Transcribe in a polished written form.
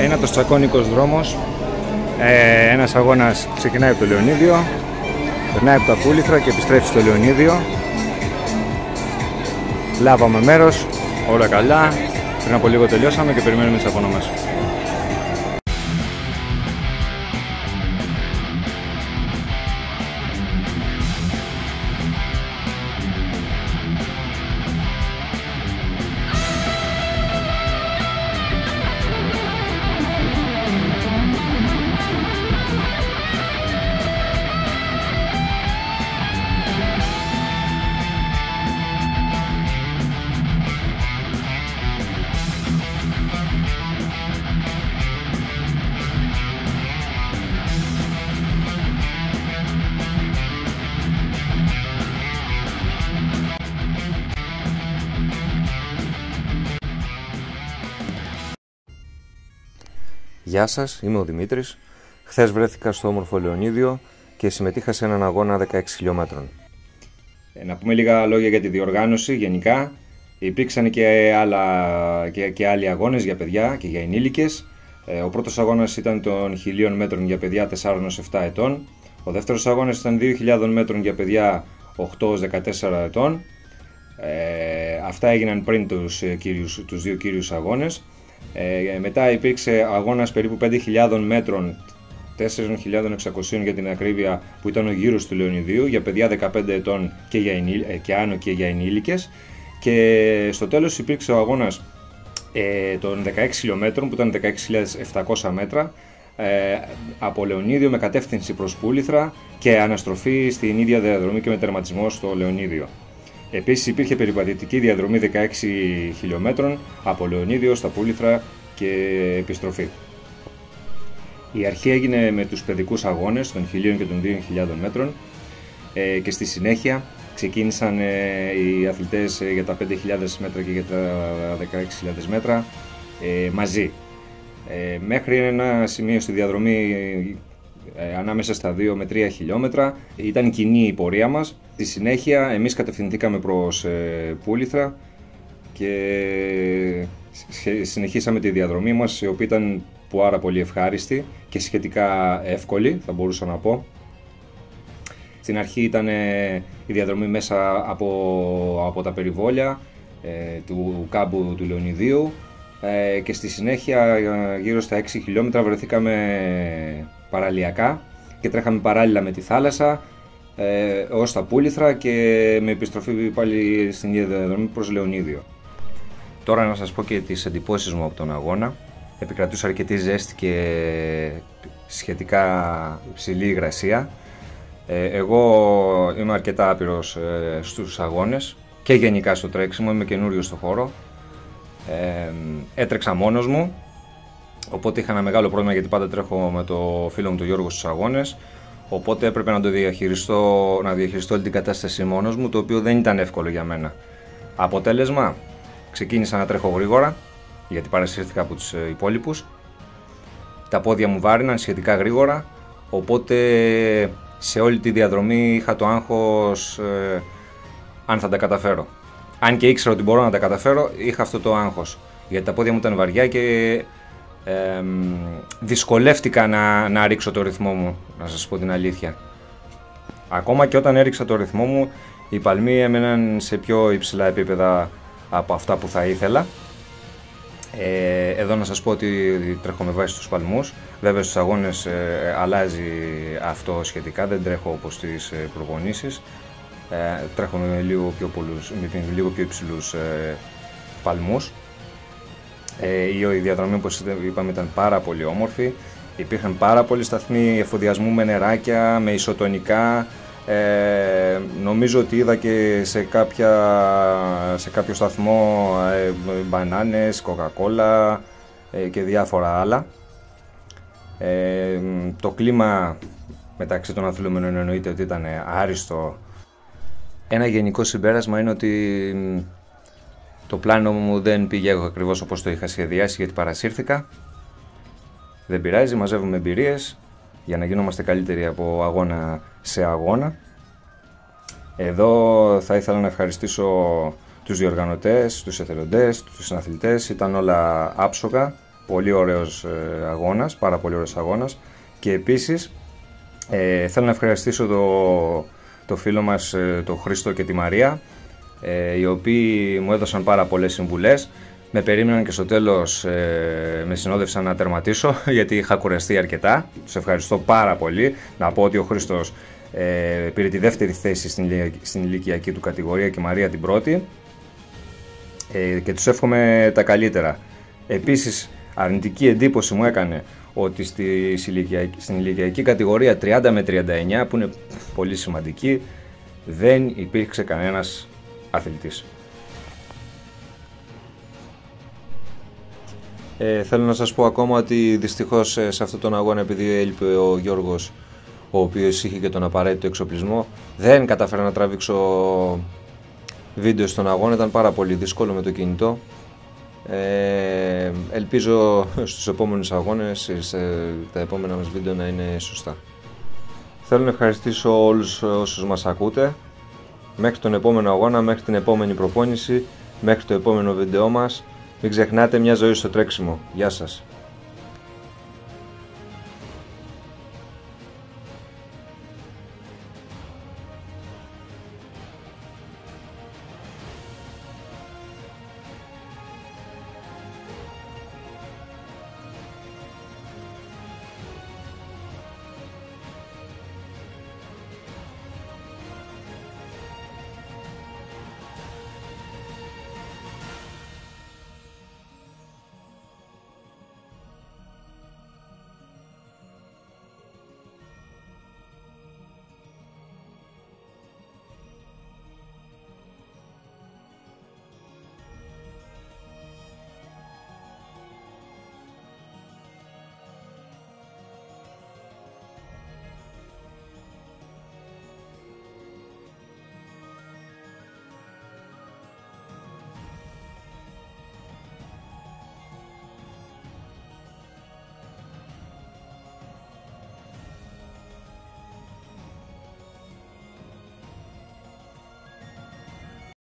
Είναι το Τσακώνικος δρόμος. Ένας αγώνας ξεκινάει από το Λεωνίδιο, περνάει από τα Πούληθρα και επιστρέφει στο Λεωνίδιο. Λάβαμε μέρος, όλα καλά. Πριν από λίγο τελειώσαμε και περιμένουμε τις απονομές. Γεια σας, είμαι ο Δημήτρης. Χθες βρέθηκα στο όμορφο Λεωνίδιο και συμμετείχα σε έναν αγώνα 16 χιλιόμετρων. Να πούμε λίγα λόγια για τη διοργάνωση γενικά. Υπήρξαν και άλλοι αγώνες για παιδιά και για ενήλικες. Ο πρώτος αγώνας ήταν των 1000 μέτρων για παιδιά 4-7 ετών. Ο δεύτερος αγώνας ήταν 2000 μέτρων για παιδιά 8-14 ετών. Αυτά έγιναν πριν τους δύο κύριους αγώνες. Μετά υπήρξε αγώνας περίπου 5.000 μέτρων, 4.600 για την ακρίβεια, που ήταν ο γύρος του Λεωνιδίου για παιδιά 15 ετών και άνω και για ενήλικες. Και στο τέλος υπήρξε ο αγώνας των 16 χιλιόμετρων που ήταν 16.700 μέτρα από Λεωνίδιο με κατεύθυνση προς Πούληθρα και αναστροφή στην ίδια διαδρομή και με τερματισμό στο Λεωνίδιο. Επίσης υπήρχε περιπατητική διαδρομή 16 χιλιόμετρων από Λεωνίδιο στα Πούληθρα και επιστροφή. Η αρχή έγινε με τους παιδικούς αγώνες των 1000 και των 2.000 μέτρων και στη συνέχεια ξεκίνησαν οι αθλητές για τα 5.000 μέτρα και για τα 16.000 μέτρα μαζί. Μέχρι ένα σημείο στη διαδρομή ανάμεσα στα 2 με 3 χιλιόμετρα ήταν κοινή η πορεία μας. Στη συνέχεια εμείς κατευθυνθήκαμε προς Πούληθρα και συνεχίσαμε τη διαδρομή μας, η οποία ήταν πάρα πολύ ευχάριστη και σχετικά εύκολη, θα μπορούσα να πω. Στην αρχή ήταν η διαδρομή μέσα από τα περιβόλια του κάμπου του Λεωνιδίου και στη συνέχεια γύρω στα 6 χιλιόμετρα βρεθήκαμε παραλιακά και τρέχαμε παράλληλα με τη θάλασσα ως τα Πούληθρα και με επιστροφή πάλι στην ίδια διαδρομή προς Λεωνίδιο. Τώρα να σας πω και τις εντυπώσεις μου από τον αγώνα. Επικρατούσε αρκετή ζέστη και σχετικά υψηλή υγρασία. Εγώ είμαι αρκετά άπειρος στους αγώνες και γενικά στο τρέξιμο, είμαι καινούριος στο χώρο. Έτρεξα μόνος μου, οπότε είχα ένα μεγάλο πρόβλημα γιατί πάντα τρέχω με το φίλο μου τον Γιώργο στους αγώνες. Οπότε έπρεπε να διαχειριστώ όλη την κατάσταση μόνος μου, το οποίο δεν ήταν εύκολο για μένα. Αποτέλεσμα, ξεκίνησα να τρέχω γρήγορα, γιατί παρασύρθηκα από τους υπόλοιπους. Τα πόδια μου βάριναν σχετικά γρήγορα, οπότε σε όλη τη διαδρομή είχα το άγχος αν θα τα καταφέρω. Αν και ήξερα ότι μπορώ να τα καταφέρω, είχα αυτό το άγχος, γιατί τα πόδια μου ήταν βαριά και δυσκολεύτηκα να ρίξω το ρυθμό μου, να σας πω την αλήθεια. Ακόμα και όταν έριξα το ρυθμό μου, οι παλμοί έμεναν σε πιο υψηλά επίπεδα από αυτά που θα ήθελα. Εδώ να σας πω ότι τρέχω με βάση τους παλμούς. Βέβαια στους αγώνες αλλάζει αυτό σχετικά, δεν τρέχω όπως στις προπονήσεις. Τρέχω με λίγο πιο υψηλούς παλμούς. Η διαδρομή, όπως είπαμε, ήταν πάρα πολύ όμορφη. Υπήρχαν πάρα πολλοί σταθμοί εφοδιασμού με νεράκια, με ισοτονικά. Νομίζω ότι είδα και σε κάποιο σταθμό μπανάνες, κοκακόλα και διάφορα άλλα. Το κλίμα μεταξύ των αθλούμενων εννοείται ότι ήταν άριστο. Ένα γενικό συμπέρασμα είναι ότι το πλάνο μου δεν πήγε ακριβώς όπως το είχα σχεδιάσει, γιατί παρασύρθηκα. Δεν πειράζει, μαζεύουμε εμπειρίες για να γινόμαστε καλύτεροι από αγώνα σε αγώνα. Εδώ θα ήθελα να ευχαριστήσω τους διοργανωτές, τους εθελοντές, τους συναθλητές. Ήταν όλα άψογα Πολύ ωραίος αγώνας, πάρα πολύ ωραίος αγώνας. Και επίσης θέλω να ευχαριστήσω το φίλο μας, τον Χρήστο και τη Μαρία, οι οποίοι μου έδωσαν πάρα πολλές συμβουλές. Με περίμεναν και στο τέλος με συνόδευσαν να τερματίσω, γιατί είχα κουραστεί αρκετά. Τους ευχαριστώ πάρα πολύ. Να πω ότι ο Χρήστος πήρε τη δεύτερη θέση στην ηλικιακή του κατηγορία και η Μαρία την πρώτη, και τους εύχομαι τα καλύτερα. Επίσης, αρνητική εντύπωση μου έκανε ότι στην ηλικιακή κατηγορία 30 με 39, που είναι πολύ σημαντική, δεν υπήρξε κανένας αθλητής. Θέλω να σας πω ακόμα ότι δυστυχώς σε αυτόν τον αγώνα, επειδή έλειπε ο Γιώργος, ο οποίος είχε και τον απαραίτητο εξοπλισμό, δεν κατάφερα να τραβήξω βίντεο στον αγώνα, ήταν πάρα πολύ δύσκολο με το κινητό. Ελπίζω στους επόμενους αγώνες, τα επόμενα μας βίντεο να είναι σωστά. Θέλω να ευχαριστήσω όλους όσους μας ακούτε. Μέχρι τον επόμενο αγώνα, μέχρι την επόμενη προπόνηση, μέχρι το επόμενο βίντεό μας. Μην ξεχνάτε, μια ζωή στο τρέξιμο. Γεια σας.